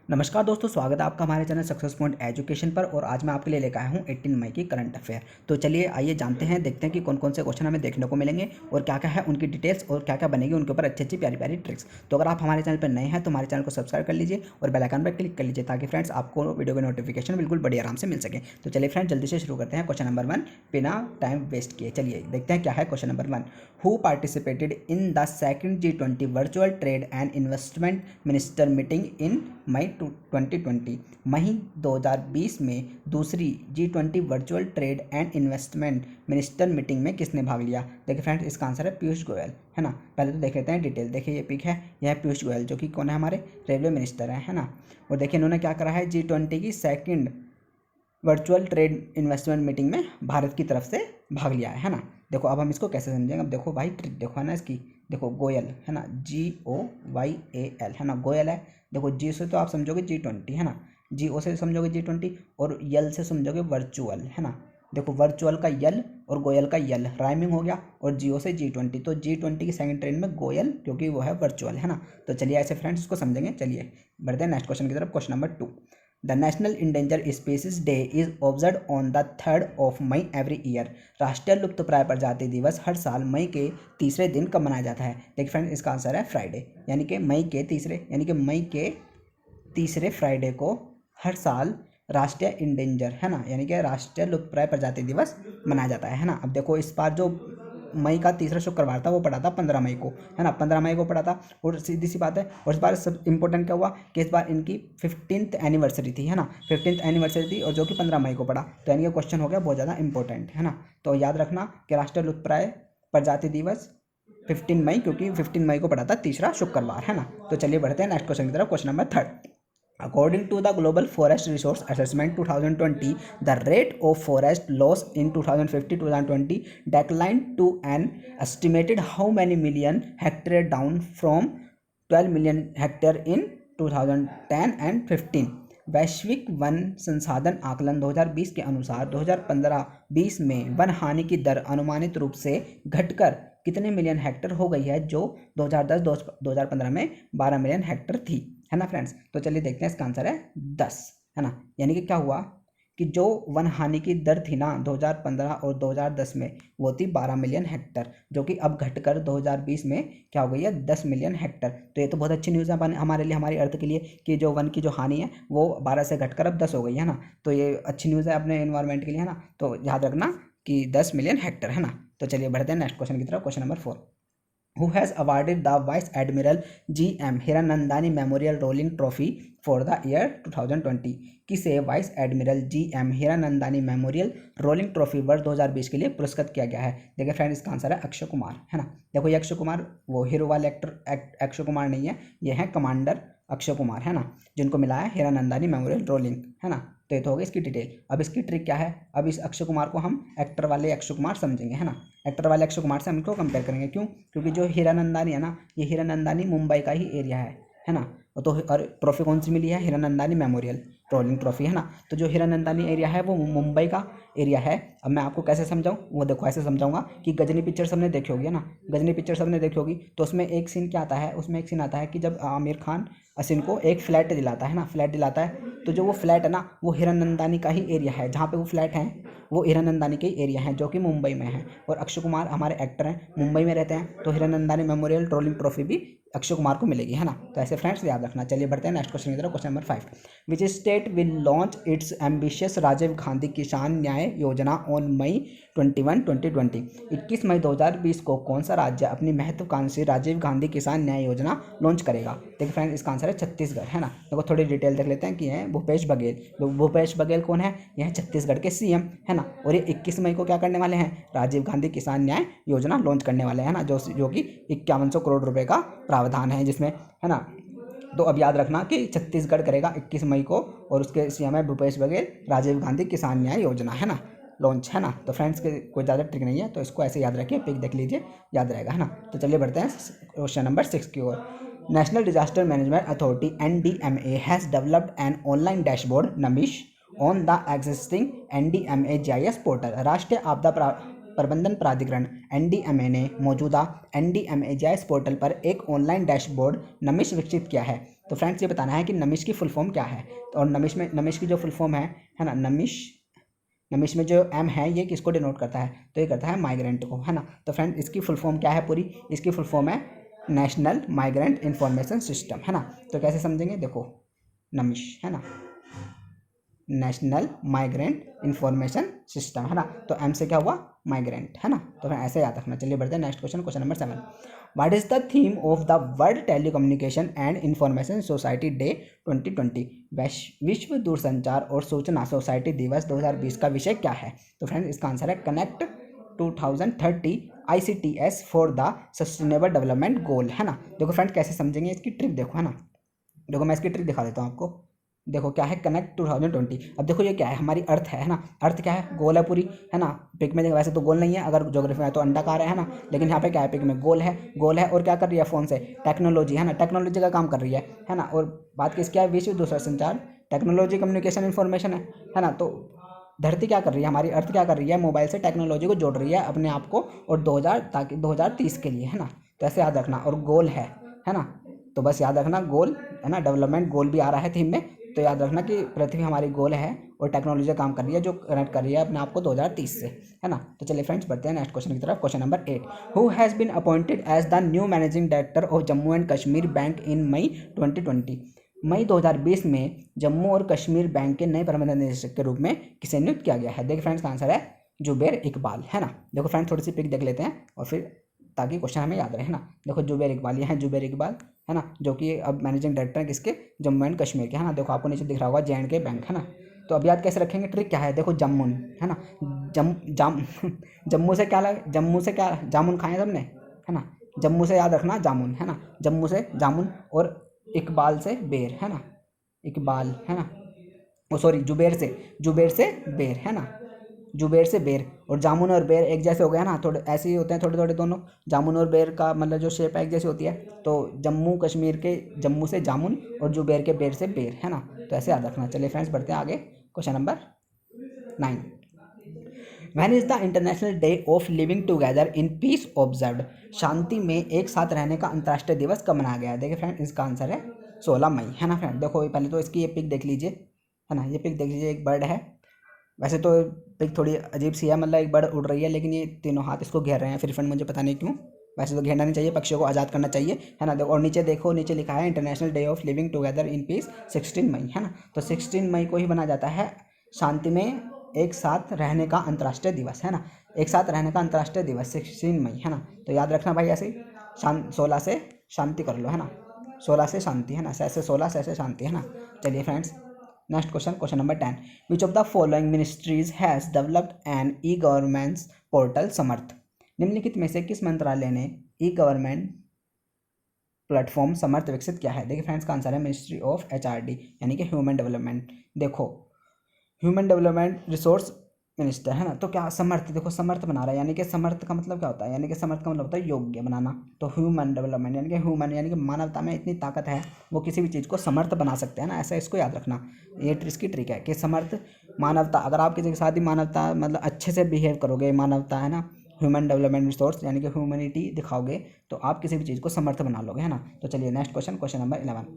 नमस्कार दोस्तों, स्वागत है आपका हमारे चैनल सक्सेस पॉइंट एजुकेशन पर। और आज मैं आपके लिए लेकर आया हूँ 18 मई की करंट अफेयर। तो चलिए आइए जानते हैं, देखते हैं कि कौन कौन से क्वेश्चन हमें देखने को मिलेंगे और क्या क्या है उनकी डिटेल्स और क्या क्या बनेगी उनके ऊपर अच्छी अच्छी प्यारी प्यारी ट्रिक्स। तो अगर आप हमारे चैनल पर नए हैं तो हमारे चैनल को सब्सक्राइब कर लीजिए और बेल आइकन पर क्लिक कर लीजिए ताकि फ्रेंड्स आपको वीडियो की नोटिफिकेशन बिल्कुल बड़ी आराम से मिल सके। तो चलिए फ्रेंड्स जल्दी से शुरू करते हैं क्वेश्चन नंबर 1 बिना टाइम वेस्ट किए। चलिए देखते हैं क्या है question number 1। Who participated in the second G20 virtual trade and investment minister meeting in May 2020। मई 2020 में दूसरी G20 virtual trade and investment minister meeting में किसने भाग लिया? देखिए फ्रेंड्स, इसका आंसर है पीयूष गोयल, है ना। पहले तो देख लेते हैं डिटेल। देखिए ये पिक है, यह है पीयूष गोयल जो कि कौन है, हमारे रेलवे मिनिस्टर है ना। और देखिए इन्होंने क्या करा है, G20 की second virtual trade investment meeting में भारत की तरफ से भाग लिया है ना। देखो अब हम इसको कैसे समझेंगे, अब देखो भाई ट्रिक देखो है ना इसकी। देखो गोयल है ना, GOYAL है ना, गोयल है। देखो जी से तो आप समझोगे G20 है ना, GO से समझोगे G20 और यल से समझोगे वर्चुअल है ना। देखो वर्चुअल का यल और गोयल का यल राइमिंग हो गया और GO से G20, तो G20 की सेकंड ट्रेड में गोयल क्योंकि वो है वर्चुअल है ना। तो चलिए ऐसे फ्रेंड्स इसको समझेंगे। चलिए बढ़ते हैं नेक्स्ट क्वेश्चन की तरफ। Question number 2। The national endangered species day is observe on the 3rd of May every year. राष्ट्रीय लुप्तप्राय प्रजाति दिवस हर साल मई के तीसरे दिन कब मनाया जाता है? देखिए फ्रेंड्स इसका आंसर है फ्राइडे, यानी कि मई के तीसरे फ्राइडे को हर साल राष्ट्रीय इंडेंजर है ना, यानी कि राष्ट्रीय लुप्तप्राय प्रजाति दिवस मनाया जाता है ना। अब देखो इस बार जो मई का तीसरा शुक्रवार था वो पड़ा था 15 मई को, है ना, 15 मई को पड़ा था। और सीधी सी बात है, और इस बार सब इंपॉर्टेंट क्या हुआ कि इस बार इनकी 15th एनिवर्सरी थी, है ना, 15th एनिवर्सरी थी और जो कि 15 मई को पड़ा। तो यानी कि क्वेश्चन हो गया बहुत ज़्यादा इंपॉर्टेंट, है ना। तो याद रखना कि राष्ट्रीय लुप्तप्राय प्रजाति दिवस 15 मई, क्योंकि 15 मई को पड़ा था तीसरा शुक्रवार, है ना। तो चलिए बढ़ते हैं नेक्स्ट क्वेश्चन की तरफ। Question number 3। According to the Global Forest Resource Assessment 2020, the rate of forest loss in 2050-2020 declined to an estimated how many million hectare, down from 12 million hectare in 2010 and 15। वैश्विक one संसाधन आकलन 2020 के अनुसार 2015-20 में one हानि की दर अनुमानित रूप से घटकर कितने मिलियन हेक्टर हो गई है, जो 2010-2015 में 12 मिलियन हेक्टर थी, है ना फ्रेंड्स। तो चलिए देखते हैं, इसका आंसर है 10, है ना। यानी कि क्या हुआ कि जो वन हानि की दर थी ना 2015 और 2010 में, वो थी 12 मिलियन हेक्टर, जो कि अब घटकर 2020 में क्या हो गई है, 10 मिलियन हेक्टर। तो ये तो बहुत अच्छी न्यूज़ है हमारे लिए, हमारी अर्थ के लिए, कि जो वन की जो हानि है वो 12 से घटकर अब 10 हो गई है ना। तो ये अच्छी न्यूज़ है अपने एनवायरनमेंट के लिए, है ना। तो याद रखना कि 10 मिलियन हेक्टर, है ना। तो चलिए बढ़ते हैं नेक्स्ट क्वेश्चन की तरफ। Question number 4। Who has awarded the Vice Admiral GM Hiranandani Memorial Rolling Trophy for the year 2020? किसे vice admiral GM Hiranandani memorial rolling trophy वर्ष 2020 के लिए पुरस्कृत किया गया है? देखिए फ्रेंड इसका आंसर है अक्षय कुमार, है ना। देखो ये अक्षय कुमार वो हीरो वाले एक्टर अक्षय कुमार नहीं है, ये है कमांडर अक्षय कुमार, है ना, जिनको मिला है हीरानंदानी मेमोरियल रोलिंग, है ना। तो ये तो होगी इसकी डिटेल। अब इसकी ट्रिक क्या है, अब इस अक्षय कुमार को हम एक्टर वाले अक्षय कुमार समझेंगे, है ना। एक्टर वाले अक्षय कुमार से हम इनको कंपेयर करेंगे, क्यों? क्योंकि जो हीरानंदानी है ना, ये हीरानंदानी मुंबई का ही एरिया है ना। तो और ट्रॉफी कौन सी मिली है, हीरानंदानी मेमोरियल रोलिंग ट्रॉफी, है ना। तो जो हीरानंदानी एरिया है वो मुंबई का एरिया है। अब मैं आपको कैसे समझाऊं, वो देखो ऐसे समझाऊंगा कि गजनी पिक्चर सबने देखी होगी, है ना, गजनी पिक्चर सबने देखी होगी। तो उसमें एक सीन क्या आता है, उसमें एक सीन आता है कि जब आमिर खान असिन को एक फ्लैट दिलाता है ना, फ्लैट दिलाता है, तो जो वो फ्लैट है ना वो हीरानंदानी का ही एरिया है, जहाँ पे वो फ्लैट है वो हीरानंदानी के एरिया है जो कि मुंबई में है। और अक्षय कुमार हमारे एक्टर हैं, मुंबई में रहते हैं, तो हीरानंदानी मेमोरियल रोलिंग ट्रॉफी भी अक्षय कुमार को मिलेगी, है ना। तो ऐसे फ्रेंड्स याद रखना। चलिए बढ़ते हैं नेक्स्ट क्वेश्चन की तरफ। Question number 5। Which state will launch its ambitious Rajiv Gandhi Kisan Nyay योजना ऑन मई 21, 2020? 21 मई 2020 को कौन सा राज्य अपनी महत्वाकांक्षी राजीव गांधी किसान न्याय योजना लॉन्च करेगा? देखिए फ्रेंड्स इसका आंसर है छत्तीसगढ़, है ना। देखो थोड़ी डिटेल देख लेते हैं कि है भूपेश बघेल। भूपेश बघेल कौन है, यह है छत्तीसगढ़ के CM, है ना। और ये 21 मई को क्या करने वाले हैं, राजीव गांधी किसान न्याय योजना लॉन्च करने वाले हैं ना, जो कि 5100 करोड़ रुपए का प्रावधान है जिसमें, है ना। तो अब याद रखना कि छत्तीसगढ़ करेगा 21 मई को, और उसके CM है भूपेश बघेल, राजीव गांधी किसान न्याय योजना, है ना, लॉन्च, है ना। तो फ्रेंड्स के कोई ज़्यादा ट्रिक नहीं है, तो इसको ऐसे याद रखिए, पिक देख लीजिए, याद रहेगा, है ना। तो चलिए बढ़ते हैं क्वेश्चन नंबर 6 की ओर। National disaster management authority NDMA has developed an online dashboard नमिश on the existing NDMA GIS portal. राष्ट्रीय आपदा प्रबंधन प्राधिकरण NDMA ने मौजूदा NDMA GIS पोर्टल पर एक ऑनलाइन डैशबोर्ड नमिश विकसित किया है। तो फ्रेंड्स ये बताना है कि नमिश की फुल फॉर्म क्या है। तो और नमिश की जो फुल फॉर्म है ना, नमिश में जो एम है ये किसको डिनोट करता है, तो ये करता है माइग्रेंट को, है ना। तो फ्रेंड इसकी फुल फॉर्म क्या है पूरी, इसकी फुल फॉर्म है नेशनल माइग्रेंट इंफॉर्मेशन सिस्टम, है ना। तो कैसे समझेंगे, देखो नमिश, है ना, नेशनल माइग्रेंट इंफॉर्मेशन सिस्टम, है ना। तो एम से क्या हुआ, माइग्रेंट, है ना। तो फिर ऐसे याद रखना। चलिए बढ़ते हैं next question, question number 7। What is the theme of the world telecommunication and information society day 2020? विश्व दूरसंचार और सूचना सोसाइटी दिवस 2020 का विषय क्या है? तो फ्रेंड्स इसका आंसर है connect 2030 ICTS for the sustainable development goal, है ना। देखो फ्रेंड्स कैसे समझेंगे, इसकी ट्रिक देखो, है ना। देखो मैं इसकी ट्रिक दिखा देता हूँ आपको। देखो क्या है, कनेक्ट 2020। अब देखो ये क्या है, हमारी अर्थ है ना। अर्थ क्या है, गोल है पूरी, है ना। पिक में देखो वैसे तो गोल नहीं है, अगर ज्योग्राफी में है तो अंडाकार है ना। लेकिन यहाँ पे क्या है, पिक में गोल है, गोल है। और क्या कर रही है फ़ोन से, टेक्नोलॉजी, है ना, टेक्नोलॉजी का काम कर रही है ना। और बात किसकी है, विश्व दूसरा संचार, टेक्नोलॉजी, कम्युनिकेशन, इन्फॉर्मेशन है ना। तो धरती क्या कर रही है, हमारी अर्थ क्या कर रही है, मोबाइल से टेक्नोलॉजी को जोड़ रही है अपने आप को, और 2000 ताकि 2030 के लिए, है ना। तो ऐसे याद रखना। और गोल है ना। तो बस याद रखना गोल, है ना, डेवलपमेंट गोल भी आ रहा है थीम में। तो याद रखना कि पृथ्वी हमारी गोल है और टेक्नोलॉजी का काम कर रही है, जो कनेक्ट कर रही है अपने आप को 2030 से, है ना। तो चलिए फ्रेंड्स बढ़ते हैं नेक्स्ट क्वेश्चन की तरफ, question number 8। Who has been appointed as the new managing director of Jammu and Kashmir bank in May 2020? मई 2020 में जम्मू और कश्मीर बैंक के नए प्रबंधन निदेशक के रूप में किसे नियुक्त किया गया है? देखिए फ्रेंड्स का आंसर है जुबेर इकबाल, है ना। देखो फ्रेंड्स थोड़ी सी पिक देख लेते हैं और फिर ताकि क्वेश्चन हमें याद रहे, है ना। देखो जुबेर इकबाल, ये है जुबेर इकबाल, है ना, जो कि अब मैनेजिंग डायरेक्टर है किसके, जम्मू एंड कश्मीर के, है ना। देखो आपको नीचे दिख रहा होगा J&K बैंक, है ना। तो अब याद कैसे रखेंगे, ट्रिक क्या है, देखो जम्मू, है ना, जम्मू से क्या जम्मू से क्या जामुन खाए सबने, है ना। जम्मू से याद रखना जामुन, है ना, जम्मू से जामुन। और इकबाल से बेर, है ना, इकबाल, है ना। ओ सॉरी, जुबेर से बेर, है ना, जुबेर से बेर। और जामुन और बेर एक जैसे हो गया ना, थोड़े ऐसे ही होते हैं थोड़े थोड़े दोनों। जामुन और बेर का मतलब जो शेप है एक जैसी होती है। तो जम्मू कश्मीर के जम्मू से जामुन और जुबेर के बेर से बेर, है ना। तो ऐसे याद रखना। चलिए फ्रेंड्स बढ़ते हैं आगे, question number 9। When is the international day of living together in peace observed? शांति में एक साथ रहने का अंतर्राष्ट्रीय दिवस कब मनाया गया है? देखिए फ्रेंड इसका आंसर है 16 मई, है ना। फ्रेंड देखो पहले तो इसकी ये पिक देख लीजिए, है ना। ये पिक देख लीजिए, एक बर्ड है। वैसे तो पिक थोड़ी अजीब सी है, मतलब एक बर्ड उड़ रही है, लेकिन ये तीनों हाथ इसको घेर रहे हैं। फिर फ्रेंड मुझे पता नहीं क्यों, वैसे तो घेरना नहीं चाहिए, पक्षियों को आज़ाद करना चाहिए, है ना। देखो और नीचे देखो, नीचे लिखा है international day of living together in piece 16 मई, है ना। तो 16 मई को ही मनाया जाता है शांति में एक साथ रहने का अंतर्राष्ट्रीय दिवस, है ना। एक साथ रहने का अंतर्राष्ट्रीय दिवस 16 मई, है ना। तो याद रखना भाई, ऐसे ही 16 से शांति कर लो, है ना, 16 से शांति, है ना, से 16 से शांति, है ना। चलिए friends next question, question number 10। Which of the following ministries has developed an e governance portal Samarth? निम्नलिखित में से किस मंत्रालय ने ई गवर्नमेंट प्लेटफॉर्म समर्थ विकसित किया है? देखिए फ्रेंड्स का आंसर है मिनिस्ट्री ऑफ HRD, यानी कि ह्यूमन डेवलपमेंट। देखो ह्यूमन डेवलपमेंट रिसोर्स मिनिस्टर, है ना। तो क्या समर्थ, देखो समर्थ बना रहा है, यानी कि समर्थ का मतलब क्या होता है, यानी कि समर्थ का मतलब होता है योग्य बनाना। तो ह्यूमन डेवलपमेंट यानी कि ह्यूमन यानी कि मानवता में इतनी ताकत है, वो किसी भी चीज़ को समर्थ बना सकते हैं ना, ऐसा इसको याद रखना। ये इसकी ट्रिक है कि समर्थ मानवता, अगर आप किसी के साथ ही मानवता मतलब अच्छे से बिहेव करोगे, मानवता, है ना, ह्यूमन डेवलपमेंट रिसोर्स यानी कि ह्यूमैनिटी दिखाओगे, तो आप किसी भी चीज़ को समर्थ बना लोगे, है ना। तो चलिए next question, question number 11।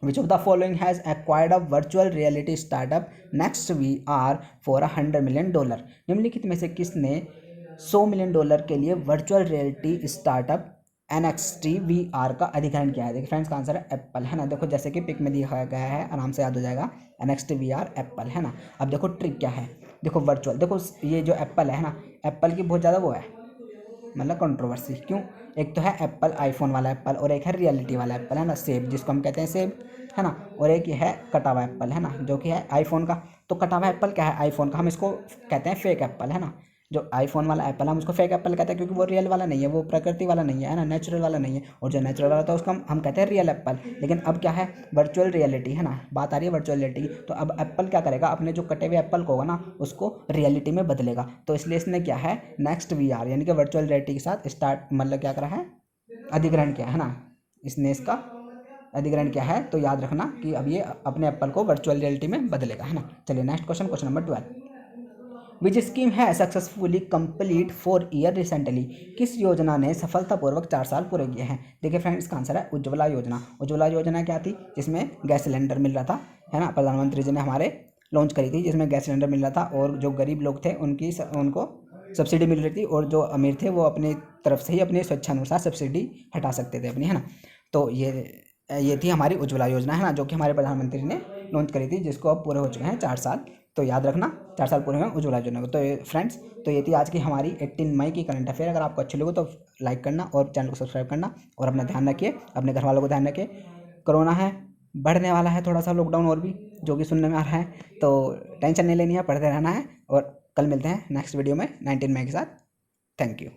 Which of the following has acquired a virtual reality startup Next VR for $100 million? निम्नलिखित में से किसने $100 मिलियन के लिए virtual reality startup NXT VR का अधिग्रहण किया है? देखिए फ्रेंड्स का आंसर है एप्पल, है ना। देखो जैसे कि पिक में दिखाया गया है, आराम से याद हो जाएगा, NXT VR एप्पल, है ना। अब देखो ट्रिक क्या है, देखो वर्चुअल, देखो ये जो एप्पल है ना, एप्पल की बहुत ज़्यादा वो है, मतलब कंट्रोवर्सी। क्यों? एक तो है एप्पल आईफोन वाला एप्पल, और एक है रियलिटी वाला एप्पल, है ना, सेब जिसको हम कहते हैं सेब, है ना। और एक ये है कटा हुआ एप्पल, है ना, जो कि है आईफोन का। तो कटा हुआ एप्पल क्या है, आईफोन का, हम इसको कहते हैं फेक एप्पल, है ना। जो आईफोन वाला एप्पल हम उसको फेक एप्पल कहते हैं, क्योंकि वो रियल वाला नहीं है, वो प्रकृति वाला नहीं है ना, नेचुरल वाला नहीं है। और जो नेचुरल वाला था उसको हम कहते हैं रियल एप्पल। लेकिन अब क्या है, वर्चुअल रियलिटी, है ना, बात आ रही है वर्चुअल रियलिटी की। तो अब एप्पल क्या करेगा, अपने जो कटे हुए एप्पल को होगा ना, उसको रियलिटी में बदलेगा। तो इसलिए इसने क्या है, नेक्स्ट VR यानी कि वर्चुअल रियलिटी के साथ स्टार्ट मतलब क्या करा है, अधिग्रहण किया है ना, इसने इसका अधिग्रहण किया है। तो याद रखना कि अब ये अपने एप्पल को वर्चुअल रियलिटी में बदलेगा, है ना। चलिए नेक्स्ट क्वेश्चन, क्वेश्चन नंबर 12। विच स्कीम है सक्सेसफुली कंप्लीट 4 ईयर रिसेंटली। किस योजना ने सफलतापूर्वक 4 साल पूरे किए हैं? देखिए फ्रेंड, इसका आंसर है उज्ज्वला योजना। उज्ज्वला योजना क्या थी? जिसमें गैस सिलेंडर मिल रहा था, है ना, प्रधानमंत्री जी ने हमारे लॉन्च करी थी, जिसमें गैस सिलेंडर मिल रहा था और जो गरीब लोग थे उनको सब्सिडी मिल रही थी, और जो अमीर थे वो अपनी तरफ से ही अपने स्वेच्छानुसार सब्सिडी हटा सकते थे अपनी, है ना। तो ये थी हमारी उज्ज्वला योजना, है ना, जो कि हमारे प्रधानमंत्री ने लॉन्च करी थी, जिसको अब पूरे हो चुके हैं 4 साल। तो याद रखना, 4 साल पूरे हुए उज्ज्वला योजना को। तो फ्रेंड्स, तो ये थी आज की हमारी 18 मई की करंट अफेयर। अगर आपको अच्छी लगे तो लाइक करना और चैनल को सब्सक्राइब करना, और अपना ध्यान रखिए, अपने घर वालों को ध्यान रखिए। कोरोना है, बढ़ने वाला है थोड़ा सा लॉकडाउन और भी, जो कि सुनने में आ रहा है, तो टेंशन नहीं लेनी है, पढ़ते रहना है। और कल मिलते हैं नेक्स्ट वीडियो में 19 मई के साथ। Thank you.